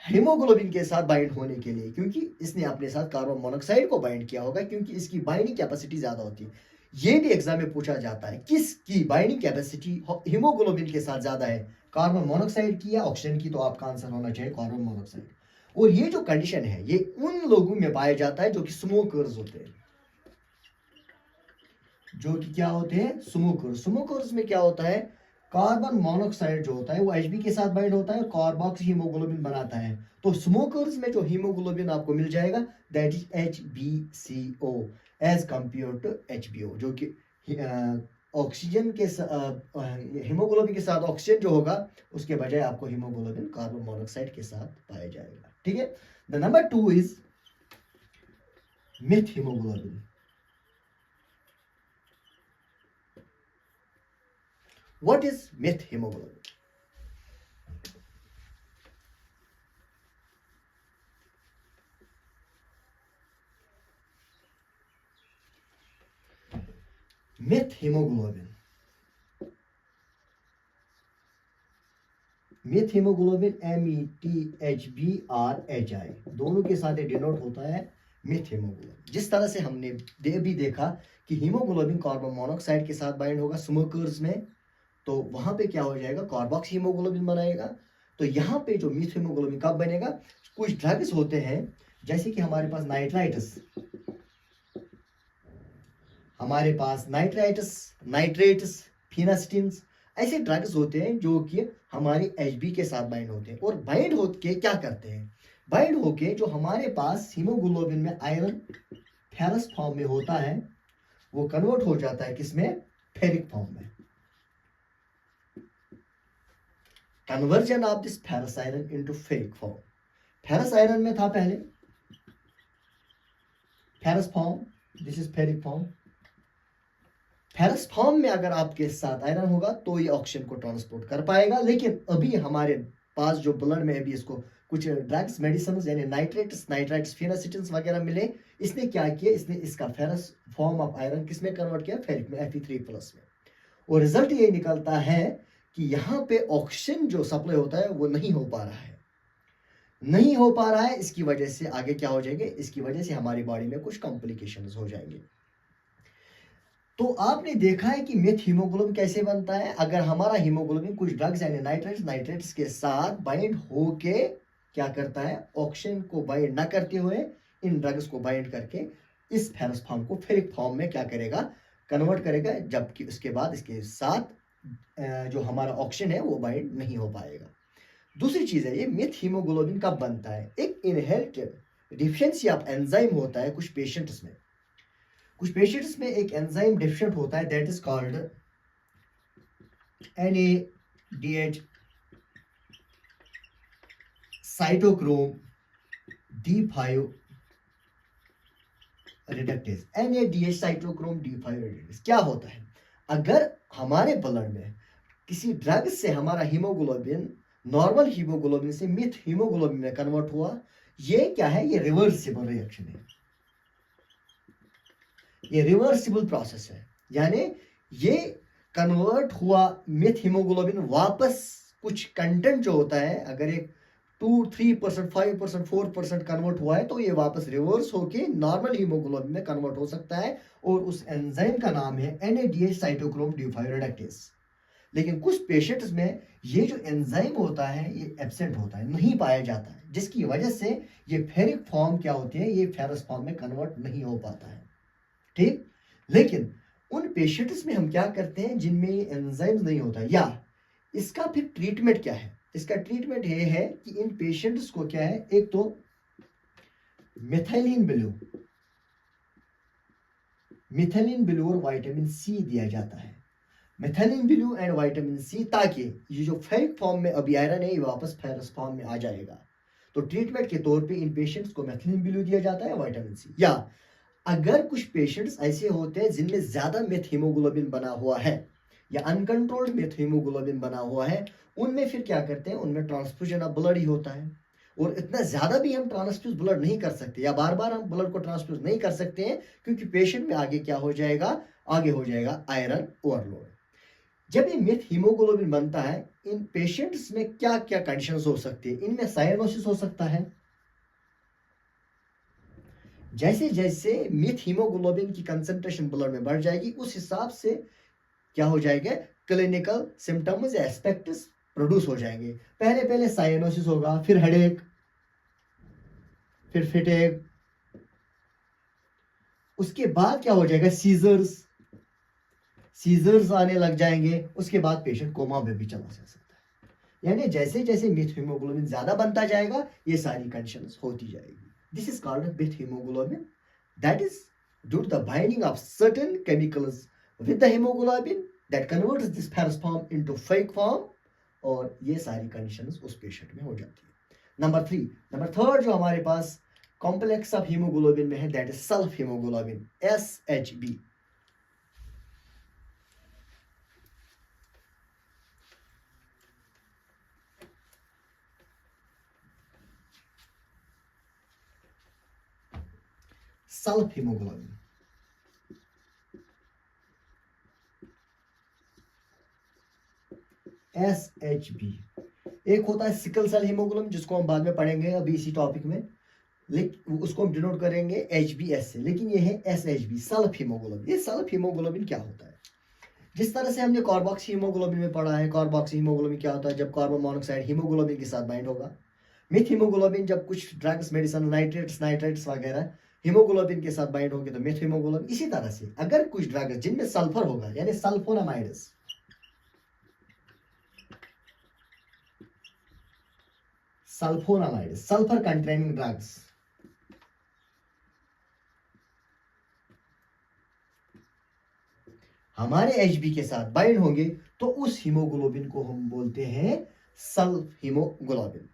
हीमोग्लोबिन के साथ बाइंड होने के लिए, क्योंकि इसने अपने साथ कार्बन मोनोऑक्साइड को बाइंड किया होगा, क्योंकि इसकी बाइंडिंग कैपेसिटी ज्यादा होती है। ये भी एग्जाम में पूछा जाता है किसकी बाइंडिंग कैपेसिटी हीमोग्लोबिन के साथ ज्यादा है, कार्बन मोनोऑक्साइड की या ऑक्सीजन की? तो आपका आंसर होना चाहिए कार्बन मोनोऑक्साइड। और ये जो कंडीशन है ये उन लोगों में पाया जाता है जो कि स्मोकर्स होते हैं, जो कि क्या होते हैं? स्मोकर्स। स्मोकर्स में क्या होता है, कार्बन मोनोऑक्साइड जो होता है वो Hb के साथ बाइंड होता है और कार्बोक्सी हीमोग्लोबिन बनाता है। तो स्मोकर्स में जो हीमोग्लोबिन आपको मिल जाएगा that is HbCO as compare to HBO, जो कि ऑक्सीजन के हीमोग्लोबिन के साथ ऑक्सीजन जो होगा उसके बजाय आपको हीमोग्लोबिन कार्बन मोनोऑक्साइड के साथ पाया जाएगा। ठीक है। The number 2 is myth haemoglobin. What is myth hemoglobin? Myth hemoglobin. Myth haemoglobin METHBRHI दोनों के साथ डिनोट होता है मिथ हीमोग्लोबिन। जिस तरह से हमने भी देखा कि हीमोग्लोबिन कार्बन मोनोऑक्साइड के साथ बाइंड होगा स्मोकर्स में, तो वहां पे क्या हो जाएगा, कार्बोक्सी हीमोग्लोबिन बनाएगा। तो यहाँ पे जो मिथ हीमोग्लोबिन कब बनेगा, कुछ ड्रग्स होते हैं जैसे कि हमारे पास नाइट्रेट्स, फिनास्टिन्स, ऐसे ड्रग्स होते हैं जो कि हमारे Hb के साथ बाइंड होते हैं और बाइंड होके क्या करते हैं, बाइंड होके जो हमारे पास हीमोग्लोबिन में आयरन फेरस फॉर्म में होता है वो कन्वर्ट हो जाता है किसमें, फेरिक फॉर्म में। Conversion of this ferrous iron into ferric form. Ferrous iron में था पहले ferrous form, this is ferric form. Ferrous form में अगर आपके साथ आयरन होगा तो ये ऑक्सीजन को ट्रांसपोर्ट कर पाएगा, लेकिन अभी हमारे पास जो ब्लड में अभी इसको कुछ ड्रग्स मेडिसिन यानी नाइट्राइट्स फिनासिटिन्स वगैरह मिले, इसने क्या किया, इसने इसका फेरस फॉर्म ऑफ आयरन किसमें कन्वर्ट किया, फेरिक में, Fe3+ में। और रिजल्ट ये निकलता है कि यहाँ पे ऑक्सीजन जो सप्लाई होता है वो नहीं हो पा रहा है, इसकी वजह से आगे क्या हो जाएंगे, इसकी वजह से हमारी बॉडी में कुछ कॉम्प्लिकेशंस हो जाएंगे। तो आपने देखा है कि मिथ हीमोग्लोबिन कैसे बनता है, अगर हमारा हीमोग्लोबिन कुछ ड्रग्स यानी नाइट्रेट्स के साथ बाइंड होके क्या करता है, ऑक्सीजन को बाइंड ना करते हुए इन ड्रग्स को बाइंड करके इस फेरस फॉर्म को फेरिक फॉर्म में क्या करेगा, कन्वर्ट करेगा, जबकि उसके बाद इसके साथ जो हमारा ऑक्सीजन है वो बाइंड नहीं हो पाएगा। दूसरी चीज है, ये मिथ हीमोग्लोबिन कब बनता है, एक इनहेरिटेड डिफिशियंसी ऑफ एंजाइम होता है कुछ पेशेंट्स में एक एंजाइम डिफिशिएंट होता है that is called NADH cytochrome D5 reductase. NADH cytochrome D5 reductase क्या होता है, अगर हमारे ब्लड में किसी ड्रग से हमारा हीमोग्लोबिन नॉर्मल हीमोग्लोबिन से मिथ हीमोग्लोबिन में कन्वर्ट हुआ, ये क्या है, ये रिवर्सिबल रिएक्शन है, ये रिवर्सिबल प्रोसेस है, यानी ये कन्वर्ट हुआ मिथ हीमोग्लोबिन वापस कुछ कंटेंट जो होता है, अगर एक 2-3%, 5%, 4% कन्वर्ट हुआ है तो ये वापस रिवर्स होके नॉर्मल हीमोग्लोबिन में कन्वर्ट हो सकता है, और उस एंजाइम का नाम है NADH साइटोक्रोम D5 रिडक्टेज। लेकिन कुछ पेशेंट्स में ये जो एंजाइम होता है ये एब्सेंट होता है, नहीं पाया जाता है, जिसकी वजह से ये फेरिक फॉर्म क्या होती है, ये फेरस फॉर्म में कन्वर्ट नहीं हो पाता है। ठीक, लेकिन उन पेशेंट्स में हम क्या करते हैं जिनमें एंजाइम्स नहीं होता, या इसका फिर ट्रीटमेंट क्या है, इसका ट्रीटमेंट ये है कि इन पेशेंट्स को क्या है, एक तो मिथाइलिन ब्लू और विटामिन सी दिया जाता है, methylene blue and vitamin C, ताकि ये जो फेरिक फॉर्म में अभी आयरन है ये वापस फेरस फॉर्म में आ जाएगा। तो ट्रीटमेंट के तौर पे इन पेशेंट्स को मिथाइलिन ब्लू दिया जाता है, विटामिन सी। या अगर कुछ पेशेंट्स ऐसे होते हैं जिनमें ज्यादा मिथ हीमोग्लोबिन बना हुआ है, या अनकंट्रोल्ड मेथ हीमोग्लोबिन बना हुआ है, उनमें फिर क्या करते हैं, उनमें ट्रांसफ्यूजन ऑफ ब्लड ही होता है। और इतना ज्यादा भी हम ट्रांसफ्यूज ब्लड नहीं कर सकते, या बार बार हम ब्लड को ट्रांसफ्यूज नहीं कर सकते हैं, क्योंकि पेशेंट में आगे क्या हो जाएगा, आगे हो जाएगा आयरन ओवरलोड। जब ये मिथ हीमोग्लोबिन बनता है, इन पेशेंट्स में क्या क्या कंडीशंस हो सकती है, इनमें साइनोसिस हो सकता है। जैसे जैसे मिथ हीमोग्लोबिन की कंसंट्रेशन ब्लड में बढ़ जाएगी, उस हिसाब से क्या हो जाएगा, क्लिनिकल सिम्टम्स या एस्पेक्ट्स प्रोड्यूस हो जाएंगे। पहले पहले साइनोसिस होगा, फिर हेडेक, फिर फिटेक, उसके बाद क्या हो जाएगा, सीजर्स आने लग जाएंगे, उसके बाद पेशेंट कोमा में भी चला जा सकता है। यानी जैसे जैसे मिथ हीमोग्लोबिन ज्यादा बनता जाएगा, ये सारी कंडीशंस होती जाएगी। This is called a beta hemoglobin. That is due to the binding of certain chemicals with the hemoglobin that converts this ferrous form into fake form, और ये सारी कंडीशंस उस पेशेंट में हो जाती है। नंबर थर्ड जो हमारे पास कॉम्प्लेक्स ऑफ हीमोग्लोबिन में है, that is sulph haemoglobin, SHB। Sulph haemoglobin, SHB। एक होता है सिकल सेल हीमोग्लोबिन, जिसको हम बाद में पढ़ेंगे अभी इसी टॉपिक में, लेकिन उसको हम डिनोट करेंगे HBS से, लेकिन ये है SHB, सल्फ हीमोग्लोबिन। ये सल्फ हीमोग्लोबिन क्या होता है, जिस तरह से हमने कार्बोक्सी हीमोग्लोबिन में पढ़ा है, कार्बोक्सी हीमोग्लोबिन क्या होता है, जब कार्बन मोनोऑक्साइड हीमोग्लोबिन के साथ बाइंड होगा। मिथ हीमोग्लोबिन जब कुछ ड्रग्स, मेडिसिन, नाइट्रेट्स वगैरह हीमोग्लोबिन के साथ बाइंड होगी तो मिथ हीमोग्लोबिन। इसी तरह से अगर कुछ ड्रग्स जिनमें सल्फर होगा, यानी सल्फोनामाइड्स, सल्फर कंटेनिंग ड्रग्स, हमारे HB के साथ बाइंड होंगे, तो उस हीमोग्लोबिन को हम बोलते हैं सल्फ हीमोग्लोबिन।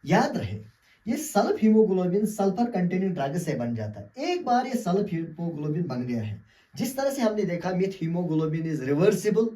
याद रहे, ये sulph haemoglobin sulphur containing drug से बन जाता है। एक बार ये सल्फ हीमोग्लोबिन बन गया है, जिस तरह से हमने देखा मिथ हीमोग्लोबिन इज रिवर्सिबल,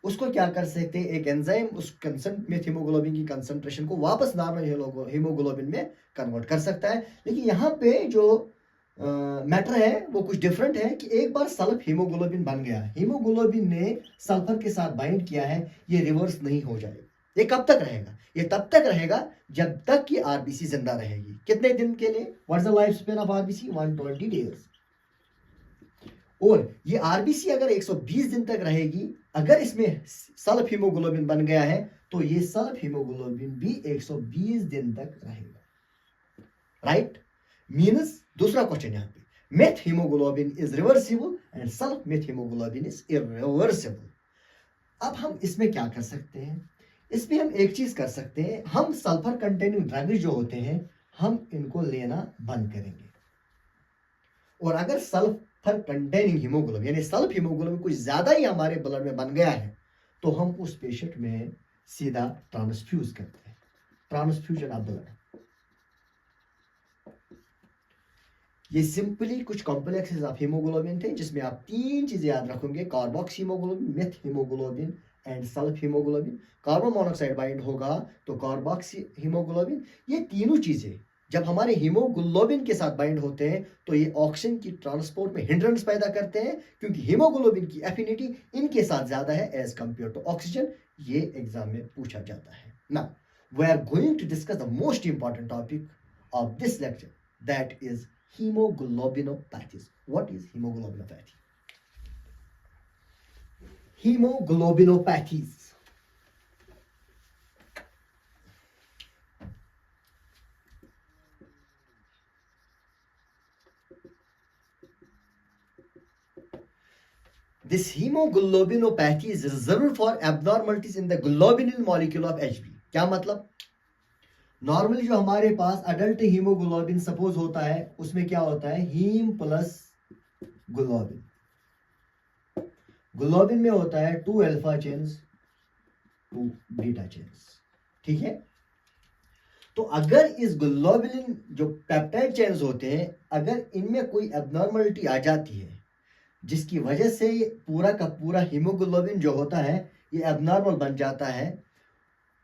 उसको क्या कर सकते हैं, एक एंजाइम उस मिथ हीमोग्लोबिन की कंसंट्रेशन को वापस नॉर्मल हीमोग्लोबिन में कन्वर्ट कर सकता है। लेकिन यहाँ पे जो मैटर है वो कुछ डिफरेंट है, कि एक बार सल्फ हीमोग्लोबिन बन गया, हीमोग्लोबिन ने सल्फर के साथ बाइंड किया है, ये रिवर्स नहीं हो जाएगा। ये कब तक रहेगा, ये तब तक रहेगा जब तक कि आरबीसी जिंदा रहेगी। कितने दिन के लिए, what's the life span of RBC, 120 days. और ये आरबीसी अगर 120 दिन तक रहेगी, अगर इसमें सल्फ हीमोग्लोबिन बन गया है, तो ये सल्फ हीमोग्लोबिन भी 120 दिन तक रहेगा। राइट, मीन्स दूसरा क्वेश्चन यहाँ पे, meth haemoglobin is reversible and sulph meth haemoglobin is irreversible. अब हम इसमें क्या कर सकते हैं, इसमें हम एक चीज कर सकते हैं, हम सल्फर कंटेनिंग ड्रग जो होते हैं, हम इनको लेना बंद करेंगे। और अगर सल्फर कंटेनिंग हीमोग्लोबिन यानी सल्फ हीमोग्लोबिन कुछ ज्यादा ही हमारे ब्लड में बन गया है, तो हम उस पेशेंट में सीधा ट्रांसफ्यूज करते हैं, ट्रांसफ्यूजन ऑफ ब्लड। ये सिंपली कुछ कॉम्प्लेक्सेस ऑफ हीमोग्लोबिन थे, जिसमें आप तीन चीजें याद रखोगे, carboxy haemoglobin, meth haemoglobin and sulph haemoglobin. Carbon monoxide bind होगा तो कार्बोक्सी हीमोग्लोबिन। ये तीनों चीजें जब हमारे हीमोग्लोबिन के साथ बाइंड होते हैं, तो ये ऑक्सीजन की ट्रांसपोर्ट में हिंड्रेंस पैदा करते हैं, क्योंकि हीमोग्लोबिन की एफिनिटी इनके साथ ज्यादा है एज कंपेयर टू ऑक्सीजन। ये एग्जाम में पूछा जाता है। Now we are going to discuss the most important topic of this lecture, that is hemoglobinopathies. What is hemoglobinopathy? Hemoglobinopathies. This hemoglobinopathy is reserved for abnormalities in the globinal molecule of Hb. क्या मतलब, नॉर्मली जो हमारे पास अडल्ट हीमोग्लोबिन सपोज होता है, उसमें क्या होता है, हीम प्लस ग्लोबिन। ग्लोबिन में होता है 2 अल्फा चेन्स 2 बीटा चेन्स, ठीक है। तो अगर इस ग्लोबिन जो पेप्टाइड चेन्स होते हैं, अगर इनमें कोई एबनॉर्मलिटी आ जाती है, जिसकी वजह से ये पूरा का पूरा हीमोग्लोबिन जो होता है ये एबनॉर्मल बन जाता है।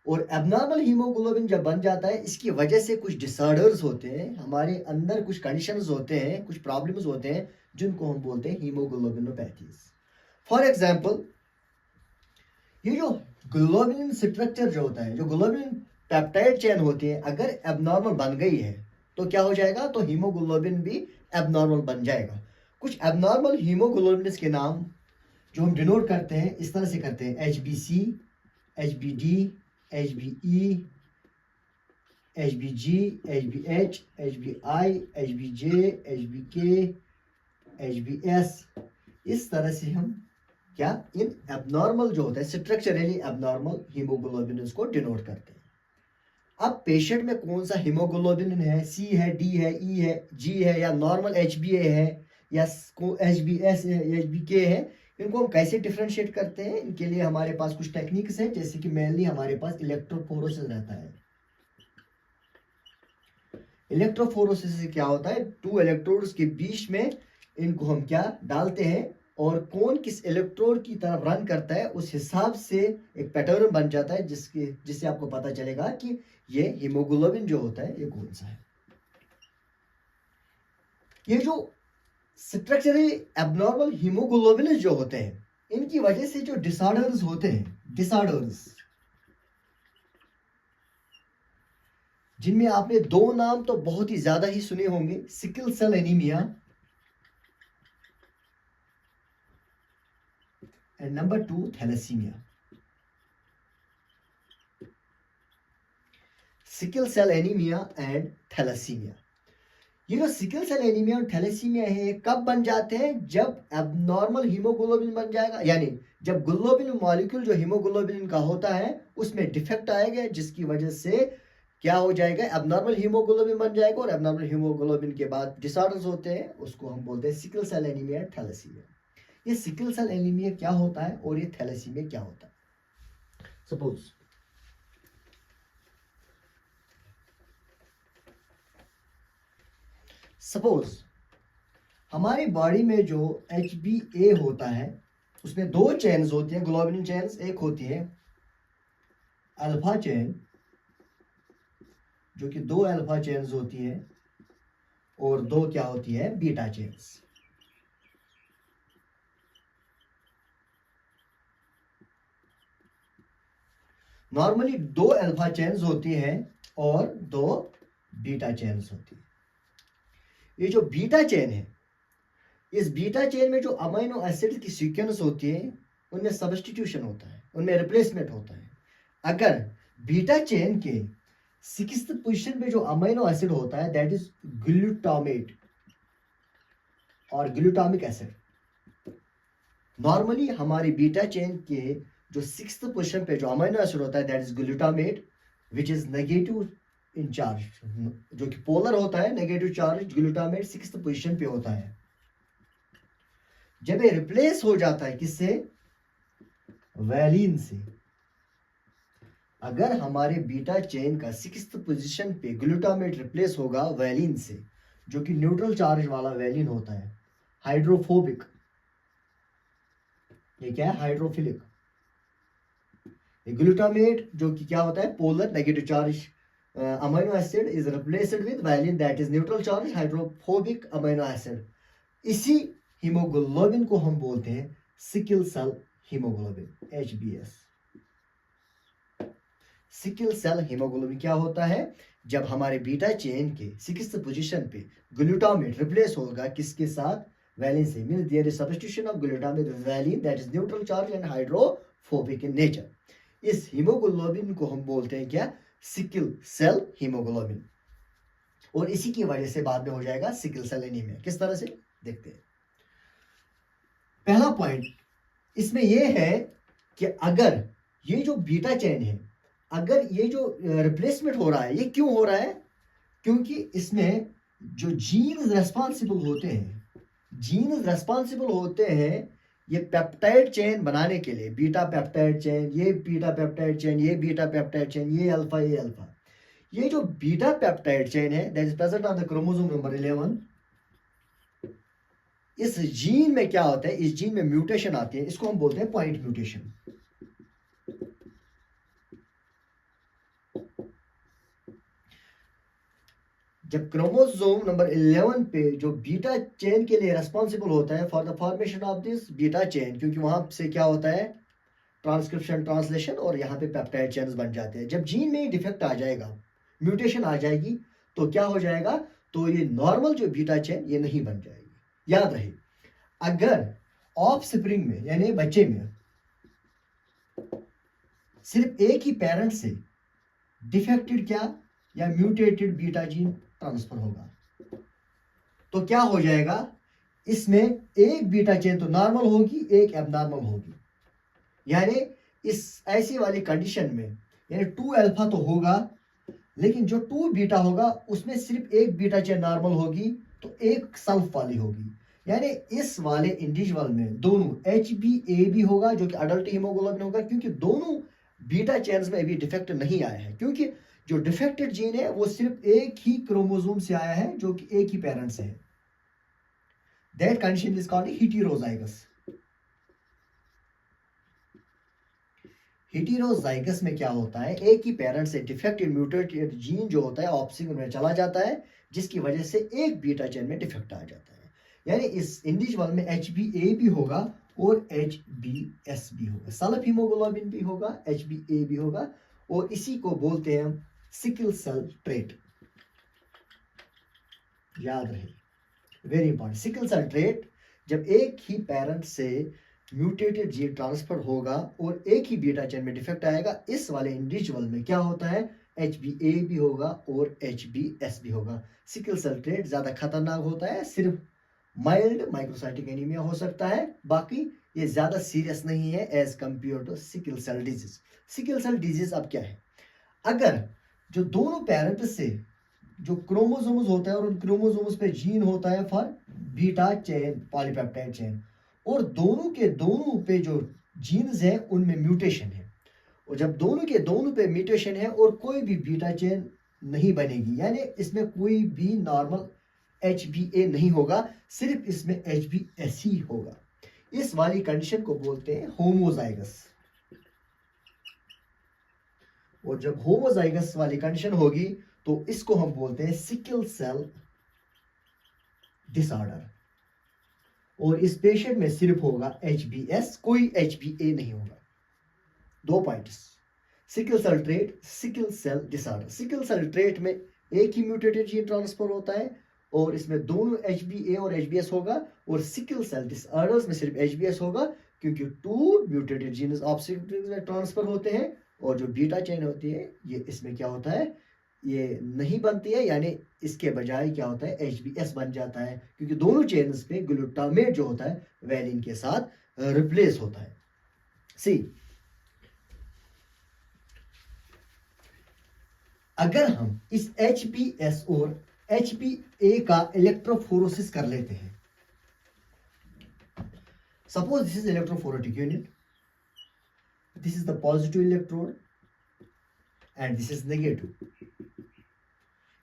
और एबनॉर्मल हीमोग्लोबिन जब बन जाता है इसकी वजह से कुछ डिसऑर्डर्स होते हैं, हमारे अंदर कुछ कंडीशंस होते हैं, कुछ प्रॉब्लम्स होते हैं जिनको हम बोलते हैं हीमोग्लोबिनोपैथीज। फॉर एग्जांपल ये जो ग्लोबिन स्ट्रक्चर जो होता है, जो ग्लोबिन पेप्टाइड चेन होती है, अगर एबनॉर्मल बन गई है तो क्या हो जाएगा, तो हीमोग्लोबिन भी एबनॉर्मल बन जाएगा। कुछ एबनॉर्मल हीमोग्लोबिन के नाम जो हम डिनोट करते हैं इस तरह से करते हैं, HbC, HbD, HbE, HbG, HbH, HbI, HbJ, HbK, HbS। इस तरह से हम क्या इन एबनॉर्मल जो होता है स्ट्रक्चरली एबनॉर्मल हीमोग्लोबिन को डिनोट करते हैं। अब पेशेंट में कौन सा हीमोग्लोबिन है, C है, D है, E है, G है, या नॉर्मल HbA है, या HbS है, HbK है, इनको हम कैसे डिफ्रेंशिएट करते हैं, इनके लिए हमारे पास कुछ टेक्निक्स हैं, जैसे कि मेनली हमारे पास इलेक्ट्रोफोरेसिस रहता है। इलेक्ट्रोफोरेसिस से क्या होता है, 2 इलेक्ट्रोड्स के बीच में इनको हम क्या डालते हैं और कौन किस इलेक्ट्रोड की तरफ रन करता है उस हिसाब से एक पैटर्न बन जाता है जिससे आपको पता चलेगा कि ये हीमोग्लोबिन जो होता है ये कौन सा है। ये जो स्ट्रक्चरली एबनॉर्मल हीमोग्लोबिन जो होते हैं इनकी वजह से जो डिसऑर्डर्स होते हैं, डिसऑर्डर्स जिनमें आपने 2 नाम तो बहुत ही ज्यादा ही सुने होंगे, sickle cell anaemia and number 2 thalassaemia. Sickle cell anaemia and thalassaemia. ये जो सिकल सेल एनीमिया और थैलेसीमिया है कब बन जाते हैं, जब एबनॉर्मल हीमोग्लोबिन बन जाएगा, यानी जब ग्लोबिन मॉलिक्यूल जो हीमोग्लोबिन का होता है उसमें डिफेक्ट आएगा, जिसकी वजह से क्या हो जाएगा, एबनॉर्मल हीमोग्लोबिन बन जाएगा। और एबनॉर्मल हीमोग्लोबिन के बाद डिसऑर्डर्स होते हैं, उसको हम बोलते हैं सिकल सेल एनीमिया, थैलेसीमिया। ये सिकल सेल एनीमिया क्या होता है और ये थैलेसीमिया क्या होता है। सपोज हमारी बॉडी में जो HbA होता है उसमें 2 चेन्स होती हैं, ग्लोबिन चेन्स। एक होती है अल्फा चेन जो कि 2 अल्फा चेन्स होती है, और 2 क्या होती है, beta chains. Normally 2 alpha chains होती है और 2 बीटा चेन्स होती है। ये जो बीटा चेन है, इस बीटा चेन में जो अमीनो एसिड की सीक्वेंस होती है उनमें सब्स्टिट्यूशन होता है, उनमें रिप्लेसमेंट होता है। अगर बीटा चेन के 6th पोजीशन पे जो अमीनो एसिड होता है दैट इज ग्लूटामेट और ग्लूटामिक एसिड। नॉर्मली हमारी बीटा चेन के जो 6th पोजीशन पे जो अमीनो एसिड होता है that is glutamate which is negative in charge, जो कि पोलर होता है, negative charge glutamate 6th position पे होता है। जब ये रिप्लेस हो जाता है किससे, वैलिन से। अगर हमारे बीटा चेन का 6th पोजीशन पे ग्लूटामेट रिप्लेस होगा वैलिन से, जो कि न्यूट्रल चार्ज वाला वैलिन होता है, हाइड्रोफोबिक, ये क्या है, हाइड्रोफिलिक। ग्लूटामेट जो कि क्या होता है, polar negative charge amino acid is replaced with valine that is neutral charge hydrophobic amino acid. इसी हीमोग्लोबिन को हम बोलते हैं sickle cell haemoglobin, HbS। Sickle cell haemoglobin क्या होता है, जब हमारे बीटा चेन के 6th पोजीशन पे ग्लूटामेट रिप्लेस होगा किसके साथ, वैलिन से। Means there is substitution of glutamate with valine that is neutral charge and hydrophobic in nature. इस हीमोग्लोबिन को हम बोलते हैं क्या, सिकल सेल हीमोग्लोबिन। और इसी की वजह से बाद में हो जाएगा सिकल सेल एनीमिया। किस तरह से देखते हैं। पहला पॉइंट इसमें यह है कि अगर ये जो बीटा चेन है, अगर ये जो रिप्लेसमेंट हो रहा है, ये क्यों हो रहा है, क्योंकि इसमें जो जीन्स रेस्पॉन्सिबल होते हैं ये पेप्टाइड चेन बनाने के लिए, बीटा पेप्टाइड चेन, ये बीटा पेप्टाइड चेन, ये बीटा पेप्टाइड चेन, ये अल्फा, ये अल्फा। ये जो बीटा पेप्टाइड चेन है that is present on the chromosome number 11, इस जीन में क्या होता है, इस जीन में म्यूटेशन आती है, इसको हम बोलते हैं पॉइंट म्यूटेशन। जब क्रोमोसोम नंबर 11 पे जो बीटा चेन के लिए रेस्पॉन्सिबल होता है for the formation of this beta chain, क्योंकि वहां से क्या होता है ट्रांसक्रिप्शन ट्रांसलेशन और यहाँ पे पेप्टाइड चेन्स बन जाते हैं। जब जीन में डिफेक्ट आ जाएगा, म्यूटेशन आ जाएगी, तो क्या हो जाएगा, तो ये नॉर्मल जो बीटा चेन ये नहीं बन जाएगी। याद रहे, अगर ऑफ स्प्रिंग में यानी बच्चे में सिर्फ एक ही पेरेंट से डिफेक्टेड क्या या म्यूटेटेड बीटा जीन ट्रांसफर होगा, तो क्या हो जाएगा, इसमें एक बीटा चेन तो नॉर्मल होगी, एक एबनॉर्मल होगी। यानी इस ऐसी वाली कंडीशन में यानी 2 अल्फा तो होगा, लेकिन जो 2 बीटा होगा उसमें सिर्फ एक बीटा चेन नॉर्मल होगी, तो एक सल्फ वाली होगी। यानी इस वाले इंडिविजुअल में दोनों HbA भी होगा जो कि अडल्ट हीमोग्लोबिन होगा, क्योंकि दोनों बीटा चेन्स में अभी डिफेक्ट नहीं आया है, क्योंकि जो डिफेक्टेड जीन है वो सिर्फ एक ही क्रोमोसोम से आया है जो कि एक ही पेरेंट से है। That condition is called heterozygous. Heterozygous में क्या होता है, एक ही पेरेंट से डिफेक्टेड म्यूटेटेड जीन जो होता है ऑफस्प्रिंग में चला जाता है, जिसकी वजह से एक बीटा चेन में डिफेक्ट आ जाता है। यानी इस इंडिविजुअल में HbA भी होगा और HbS भी होगा, सल्फ हीमोग्लोबिन भी होगा, HbA भी होगा, और इसी को बोलते हैं सिकल सेल ट्रेट। याद रहे, very important, sickle cell trait. जब एक ही पेरेंट से म्यूटेटेड जीन ट्रांसफर होगा और एक ही बीटा चेन में डिफेक्ट आएगा, इस वाले इंडिविजुअल में क्या होता है, HbA भी होगा और HbS भी होगा। सिकल सेल ट्रेट ज्यादा खतरनाक होता है, सिर्फ माइल्ड माइक्रोसाइटिक एनीमिया हो सकता है, बाकी ये ज्यादा सीरियस नहीं है as compare to sickle cell disease. Sickle cell disease अब क्या है, अगर जो दोनों पेरेंट से जो क्रोमोसोम्स होता है और उन क्रोमोसोम्स पे जीन होता है for beta chain polypeptide chain, और दोनों के दोनों पे जो जीन्स हैं उनमें म्यूटेशन है, और जब दोनों के दोनों पे म्यूटेशन है और कोई भी बीटा चेन नहीं बनेगी, यानी इसमें कोई भी नॉर्मल HbA नहीं होगा, सिर्फ इसमें HbS ही होगा, इस वाली कंडीशन को बोलते हैं होमोजाइगस। और जब होमोजाइगस वाली कंडीशन होगी तो इसको हम बोलते हैं सिकल सेल डिसऑर्डर, और इस पेशेंट में सिर्फ होगा HbS, कोई HbA नहीं होगा। 2 points, sickle cell trait, sickle cell disorder. Sickle cell trait में एक ही म्यूटेटेड जीन ट्रांसफर होता है और इसमें दोनों HbA और HbS होगा, और सिकल सेल डिसऑर्डर्स में सिर्फ HbS होगा, क्योंकि 2 म्यूटेटेड जीन्स ऑफस्प्रिंग में ट्रांसफर होते हैं, और जो बीटा चेन होती है ये इसमें क्या होता है, ये नहीं बनती है, यानी इसके बजाय क्या होता है HbS बन जाता है, क्योंकि दोनों चेन्स पे ग्लूटामेट जो होता है वैलिन के साथ रिप्लेस होता है। सी, अगर हम इस HbS और HbA का इलेक्ट्रोफोरोसिस कर लेते हैं, suppose this is electrophoretic unit, this is the positive electrode and this is negative.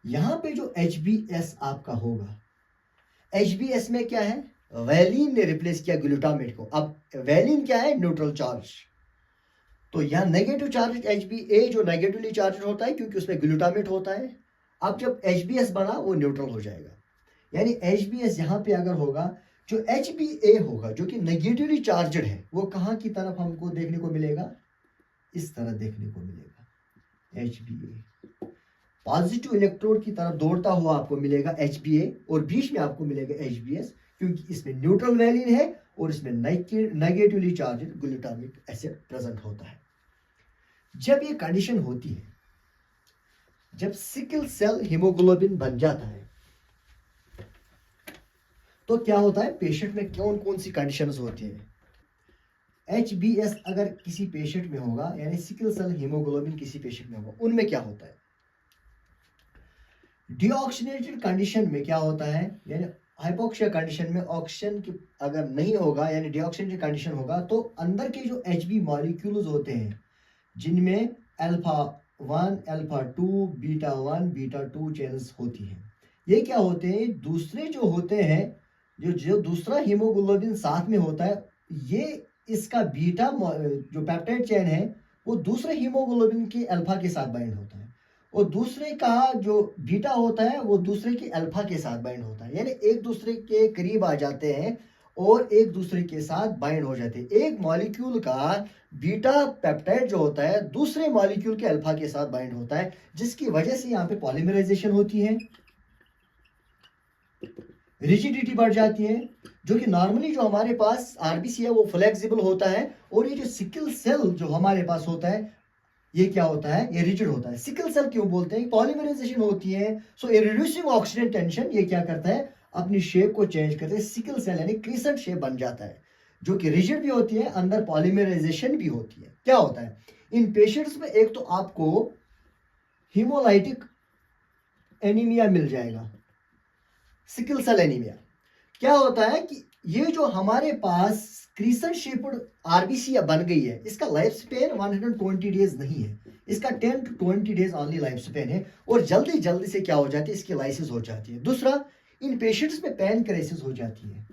यहां पे जो HbS आपका होगा, HbS में क्या है, वैलिन ने रिप्लेस किया ग्लूटामेट को। अब वैलिन क्या है, न्यूट्रल चार्ज, तो यहां नेगेटिव चार्ज HbA जो नेगेटिवली चार्ज होता है क्योंकि उसमें ग्लूटामेट होता है। अब जब HbS बना वो न्यूट्रल हो जाएगा, यानी HbS यहां पे अगर होगा, जो HbA होगा जो कि नेगेटिवली चार्जड है, वो कहां की तरफ हमको देखने को मिलेगा, इस तरह देखने को मिलेगा। HbA पॉजिटिव इलेक्ट्रोड की तरफ दौड़ता हुआ आपको मिलेगा HbA, और बीच में आपको मिलेगा HbS, क्योंकि इसमें न्यूट्रल वैलिन है और इसमें negatively charged glutamic acid present होता है। जब ये कंडीशन होती है, जब सिकल सेल हीमोग्लोबिन बन जाता है, तो क्या होता है, पेशेंट में कौन कौन सी कंडीशंस होती है। HbS अगर किसी पेशेंट में होगा, यानी सिकल सेल हीमोग्लोबिन किसी पेशेंट में होगा, उनमें क्या होता है, डीऑक्सीनेटेड कंडीशन में क्या होता है, यानी हाइपोक्सिया कंडीशन में ऑक्सीजन की अगर नहीं होगा, यानी डीऑक्सीनेटेड कंडीशन होगा, तो अंदर के जो Hb मॉलिक्यूल्स होते हैं, जिनमें alpha 1 alpha 2 beta 1 beta 2 chains होती हैं, ये क्या होते हैं, दूसरे जो होते हैं जो जो दूसरा हीमोग्लोबिन साथ में होता है, ये इसका बीटा जो पेप्टाइड चेन है वो दूसरे हीमोग्लोबिन के अल्फा के साथ बाइंड होता है, और दूसरे का जो बीटा होता है वो दूसरे के अल्फा के साथ बाइंड होता है, यानी एक दूसरे के करीब आ जाते हैं और एक दूसरे के साथ बाइंड हो जाते हैं। एक मॉलिक्यूल का बीटा पेप्टाइड जो होता है दूसरे मॉलिक्यूल के अल्फा के साथ बाइंड होता है, जिसकी वजह से यहाँ पे पॉलीमराइजेशन होती है, रिजिडिटी बढ़ जाती है। जो कि नॉर्मली जो हमारे पास आरबीसी है वो फ्लेक्सिबल होता है, और ये जो सिकल सेल जो हमारे पास होता है ये क्या होता है, ये रिजिड होता है। सिकल सेल क्यों बोलते हैं, पॉलीमराइजेशन होती है, सो रिड्यूसिंग ऑक्सीजन टेंशन ये क्या करता है, अपनी शेप को चेंज करते हैं, सिकल सेल यानी क्रिसेंट शेप बन जाता है, जो कि रिजिड भी होती है, अंदर पॉलीमराइजेशन भी होती है। क्या होता है इन पेशेंट्स में, एक तो आपको हीमोलाइटिक एनीमिया मिल जाएगा, सिकल सेल एनीमिया। क्या होता है कि ये जो हमारे पास क्रिसेंट शेप्ड आरबीसी बन गई है, इसका लाइफ स्पेन 120 डेज नहीं है, इसका 10 to 20 days only life span है, और जल्दी जल्दी से क्या हो जाती है, इसकी लाइसिस हो जाती है। दूसरा, इन पेशेंट्स में पेन क्राइसिस हो जाती है।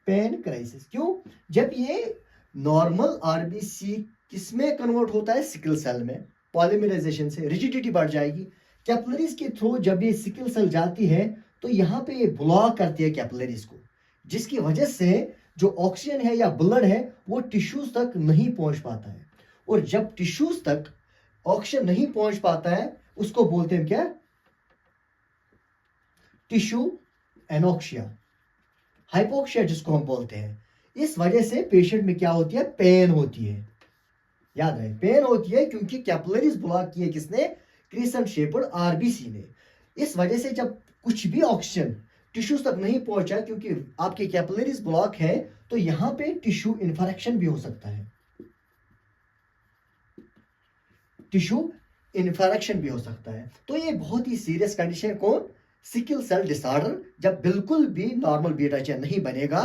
पेन क्राइसिस क्यों, जब ये नॉर्मल आरबीसी किसमें कन्वर्ट होता है, सिकल सेल में, पॉलीमराइजेशन से रिजिडिटी बढ़ जाएगी। कैपिलरीज के थ्रू जब ये सिकल सेल जाती है तो यहाँ पे ये ब्लॉक करती है कैपिलरीज को, जिसकी वजह से जो ऑक्सीजन है या ब्लड है वो टिश्यूज तक नहीं पहुंच पाता है, और जब टिश्यूज तक ऑक्सीजन नहीं पहुंच पाता है उसको बोलते हैं क्या, टिश्यू एनोक्सिया, हाइपोक्सिया जिसको हम बोलते हैं। इस वजह से पेशेंट में क्या होती है, पेन होती है। याद रहे, पेन होती है क्योंकि कैपिलरीज ब्लॉक की है किसने, क्रिसेंट शेप्ड आरबीसी ने। इस वजह से जब कुछ भी ऑक्सीजन टिश्यूज तक नहीं पहुंचा, क्योंकि आपके कैपिलरीज ब्लॉक है, तो यहां पे टिश्यू इन्फेक्शन भी हो सकता है, टिश्यू इन्फेक्शन भी हो सकता है। तो ये बहुत ही सीरियस कंडीशन है, कौन, सिकल सेल डिसऑर्डर। जब बिल्कुल भी नॉर्मल बीटा चेन नहीं बनेगा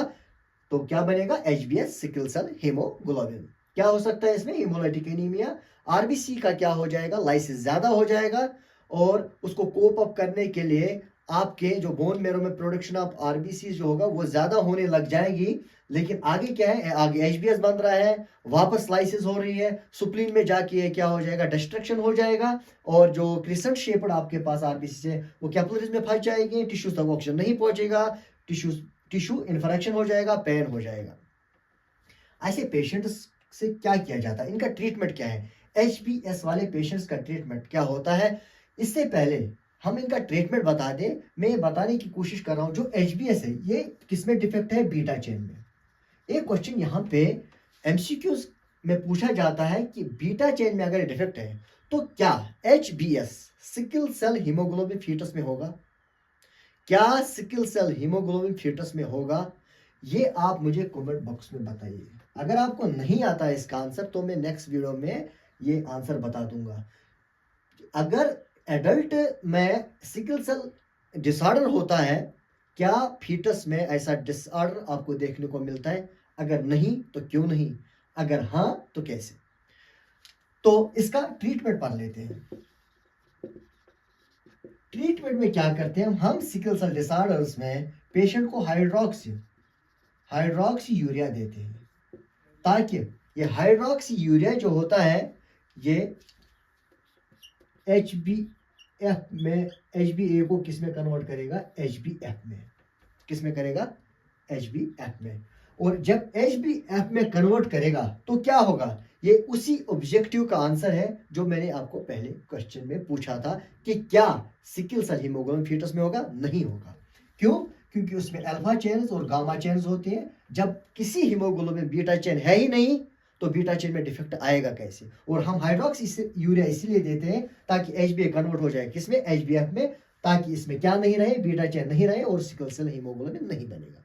तो क्या बनेगा, एचबीएस, सिकल सेल हीमोग्लोबिन। क्या हो सकता है इसमें, हीमोलाइटिक एनीमिया। आरबीसी का क्या हो जाएगा, लाइसिस ज्यादा हो जाएगा, और उसको कोप अप करने के लिए आपके जो बोन मेरो में प्रोडक्शन ऑफ आरबीसी जो होगा वो ज्यादा होने लग जाएगी। लेकिन आगे क्या है, आगे एचबीएस बन रहा है, वापस लाइसिस हो रही है, सुप्लीन में जाके क्या हो जाएगा, डिस्ट्रक्शन हो जाएगा, और जो क्रिसेंट शेप्ड आपके पास आरबीसी से वो कैपिलरीज में फंस जाएगी, टिश्यू तक ऑक्सीजन नहीं पहुंचेगा, टिश्यू इन्फेक्शन हो जाएगा, पेन हो जाएगा। ऐसे पेशेंट्स से क्या किया जाता है, इनका ट्रीटमेंट क्या है, एचबीएस वाले पेशेंट्स का ट्रीटमेंट क्या होता है। इससे पहले हम इनका ट्रीटमेंट बता दें, मैं ये बताने की कोशिश कर रहा हूं, जो एचबीएस है ये किसमें डिफेक्ट है, बीटा चेन में। एक क्वेश्चन यहाँ पे एमसीक्यूज में पूछा जाता है कि बीटा चेन में अगर डिफेक्ट है तो क्या HbS, sickle cell haemoglobin foetus में होगा, क्या सिकल सेल हीमोग्लोबिन फीटस में होगा, ये आप मुझे कमेंट बॉक्स में बताइए। अगर आपको नहीं आता है इसका आंसर तो मैं नेक्स्ट वीडियो में ये आंसर बता दूंगा। अगर एडल्ट में सिकल सेल डिसऑर्डर होता है, क्या फीटस में ऐसा डिसऑर्डर आपको देखने को मिलता है, अगर नहीं तो क्यों नहीं, अगर हाँ तो कैसे। तो इसका ट्रीटमेंट पढ़ लेते हैं। ट्रीटमेंट में क्या करते हैं हम सिकल सेल डिसऑर्डर्स में पेशेंट को हाइड्रोक्सी यूरिया देते हैं, ताकि ये हाइड्रोक्सी यूरिया जो होता है ये HbF में, HbA को किस में कन्वर्ट करेगा, HbF में, किस में करेगा, HbF में। और जब HbF में कन्वर्ट करेगा तो क्या होगा, ये उसी ऑब्जेक्टिव का आंसर है जो मैंने आपको पहले क्वेश्चन में पूछा था कि क्या सिकल सेल हीमोग्लोबिन फीटस में होगा, नहीं होगा। क्यों, क्योंकि उसमें अल्फा चेन्स और गामा चेन्स होते हैं। जब किसी हीमोग्लोबिन बीटा चेन है ही नहीं तो बीटा चेन में डिफेक्ट आएगा कैसे। और हम हाइड्रोक्सी यूरिया इसलिए देते हैं ताकि HbA कन्वर्ट हो जाए किसमें, HbF में, ताकि इसमें क्या नहीं रहे, बीटा चेन नहीं रहे और सिकल सेल हीमोग्लोबिन नहीं बनेगा।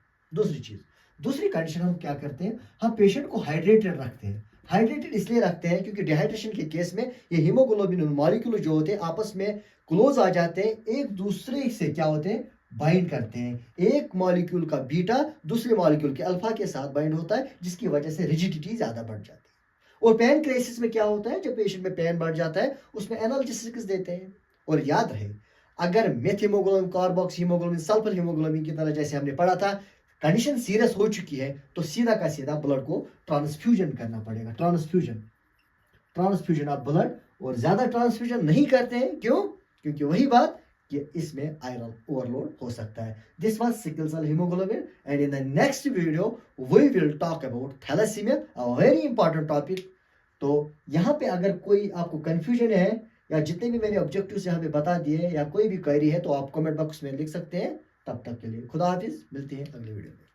दूसरी कंडीशन हम क्या करते हैं, हम पेशेंट को हाइड्रेटेड रखते हैं। हाइड्रेटेड इसलिए रखते हैं क्योंकि डिहाइड्रेशन के केस में ये हीमोग्लोबिन मॉलिक्यूल जो होते हैं आपस में क्लोज आ जाते हैं, एक दूसरे से क्या होते हैं, बाइंड करते हैं। एक मॉलिक्यूल का बीटा दूसरे मॉलिक्यूल के अल्फा के साथ बाइंड होता है, जिसकी वजह से रिजिडिटी ज्यादा बढ़ जाती है। और पेन क्राइसिस में क्या होता है, जब पेशेंट में पेन बढ़ जाता है उसमें एनाल्जेसिक्स देते हैं। और याद रहे, अगर methaemoglobin, carboxyhaemoglobin, sulphur haemoglobin की तरह जैसे हमने पढ़ा था, कंडीशन सीरियस हो चुकी है तो सीधा का सीधा ब्लड को ट्रांसफ्यूजन करना पड़ेगा। Transfusion of blood. और ज्यादा ट्रांसफ्यूजन नहीं करते हैं, क्यों? क्योंकि वही बात कि इसमें आयरन ओवरलोड हो सकता है। This was sickle cell haemoglobin and in the next video we will talk about thalassaemia, a very important topic. तो यहाँ पे अगर कोई आपको कंफ्यूजन है या जितने भी मैंने ऑब्जेक्टिव्स यहाँ पे बता दिए या कोई भी क्वेरी है तो आप कमेंट बॉक्स में लिख सकते हैं। तब तक के लिए खुदा हाफिज, मिलते हैं अगले वीडियो में।